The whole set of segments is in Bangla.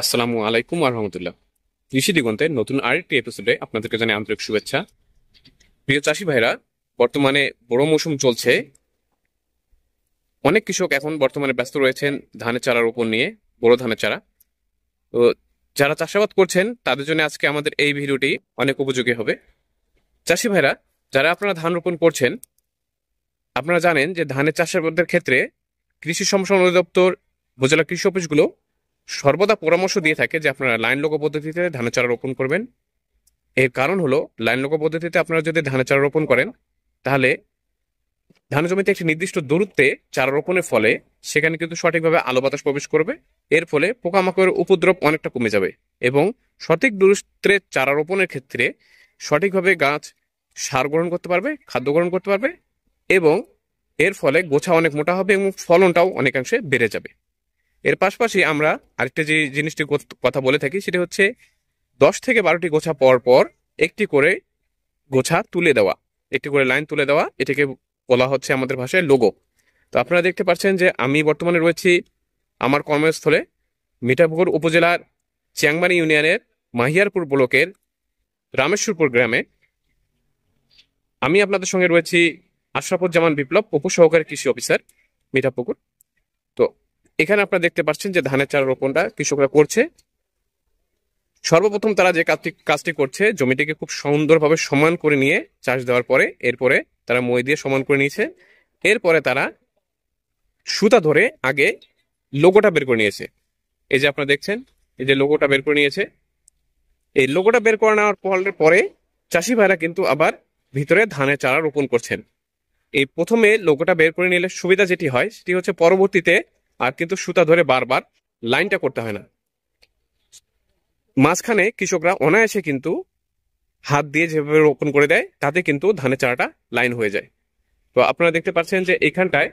আসসালামু আলাইকুম রহমতুল্লাহ। কৃষি দিগন্তের নতুন আরেকটি এপিসোডে আপনাদেরকে জানাই আন্তরিক শুভেচ্ছা। প্রিয় চাষি ভাইরা, বর্তমানে বড় মৌসুম চলছে। অনেক কৃষক এখন বর্তমানে ব্যস্ত রয়েছেন ধানের চারার উপর নিয়ে, বড় ধানের চারা। তো যারা চাষাবাদ করছেন তাদের জন্য আজকে আমাদের এই ভিডিওটি অনেক উপযোগী হবে। চাষি ভাইরা, যারা আপনারা ধান রোপণ করছেন, আপনারা জানেন যে ধানের চাষাবাদের ক্ষেত্রে কৃষি সম্প্রসারণ অধিদপ্তর, উপজেলা কৃষি অফিসগুলো সর্বদা পরামর্শ দিয়ে থাকে যে আপনারা লাইন লগো পদ্ধতিতে ধানের চারা রোপণ করবেন। এর কারণ হলো, লাইন লগো পদ্ধতিতে আপনারা যদি ধানের চারা রোপণ করেন, তাহলে ধান জমিতে একটি নির্দিষ্ট দূরত্বে চারা রোপণের ফলে সেখানে কিন্তু সঠিকভাবে আলো বাতাস প্রবেশ করবে। এর ফলে পোকামাকড়ের উপদ্রব অনেকটা কমে যাবে এবং সঠিক দূরত্বে চারা রোপণের ক্ষেত্রে সঠিকভাবে গাছ সার গ্রহণ করতে পারবে, খাদ্য গ্রহণ করতে পারবে এবং এর ফলে গোছা অনেক মোটা হবে এবং ফলনটাও অনেকাংশে বেড়ে যাবে। এর পাশাপাশি আমরা আরেকটা যে জিনিসটি কথা বলে থাকি, সেটা হচ্ছে 10 থেকে 12টি গোছা পর পর একটি করে গোছা তুলে দেওয়া, একটি করে লাইন তুলে দেওয়া, এটাকে বলা হচ্ছে আমাদের ভাষায় লোগো। তো আপনারা দেখতে পাচ্ছেন যে আমি বর্তমানে রয়েছি আমার কর্মস্থলে মিঠাপুকুর উপজেলার চিয়াংমারি ইউনিয়নের মাহিয়ারপুর ব্লকের রামেশ্বরপুর গ্রামে। আমি আপনাদের সঙ্গে রয়েছি আশরাফুজ্জামান বিপ্লব, উপসহকারী কৃষি অফিসার, মিঠাপুকুর। তো এখানে আপনারা দেখতে পাচ্ছেন যে ধানের চারা রোপণটা কৃষকরা করছে। সর্বপ্রথম তারা যে কাজটি করছে, জমিটিকে খুব সুন্দরভাবে সমান করে নিয়ে চাষ দেওয়ার পরে এরপরে তারা মই দিয়ে সমান করে নিয়েছে। এরপরে তারা সুতা ধরে আগে লোগোটা বের করে নিয়েছে। এই যে আপনারা দেখছেন, এই যে লোগোটা বের করে নিয়েছে। এই লোগোটা বের করে নেওয়ার পরে চাষি ভাইরা কিন্তু আবার ভিতরে ধানের চারা রোপণ করছেন। এই প্রথমে লোগোটা বের করে নিলে সুবিধা যেটি হয় সেটি হচ্ছে পরবর্তীতে আর কিন্তু সুতা ধরে বারবার লাইনটা করতে হয় না। মাঝখানে কৃষকরা অনায়াসে কিন্তু হাত দিয়ে যেভাবে রোপণ করে দেয়, তাতে কিন্তু ধানের চারাটা লাইন হয়ে যায়। তো আপনারা দেখতে পাচ্ছেন যে এইখানটায়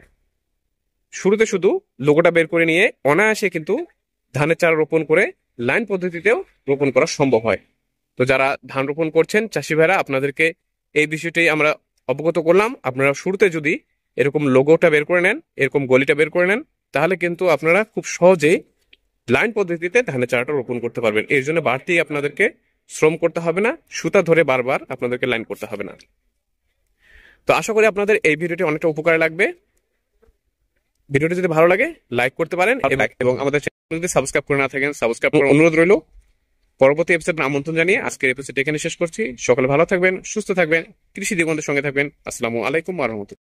শুরুতে শুধু লোগোটা বের করে নিয়ে অনায়াসে কিন্তু ধানের চারা রোপণ করে লাইন পদ্ধতিতেও রোপণ করা সম্ভব হয়। তো যারা ধান রোপণ করছেন চাষি ভাইরা, আপনাদেরকে এই বিষয়টি আমরা অবগত করলাম। আপনারা শুরুতে যদি এরকম লোগোটা বের করে নেন, এরকম গলিটা বের করে নেন, তাহলে কিন্তু আপনারা খুব সহজেই লাইন পদ্ধতিতে ধানের চারাটা রোপণ করতে পারবেন। এর জন্য বাড়তি আপনাদেরকে শ্রম করতে হবে না, সুতা ধরে বারবার আপনাদেরকে লাইন করতে হবে না। তো আশা করি আপনাদের এই ভিডিওটি অনেকটা উপকারে লাগবে। ভিডিওটি যদি ভালো লাগে লাইক করতে পারেন এবং আমাদের চ্যানেল যদি সাবস্ক্রাইব করে না থাকেন সাবস্ক্রাইব করার অনুরোধ রইল। পরবর্তী এপিসোডে আমন্ত্রণ জানিয়ে আজকের এপিসোড এখানে শেষ করছি। সকলে ভালো থাকবেন, সুস্থ থাকবেন, কৃষি দিগন্তের সঙ্গে থাকবেন। আসসালামু আলাইকুম ওয়া রাহমাতুল্লাহ।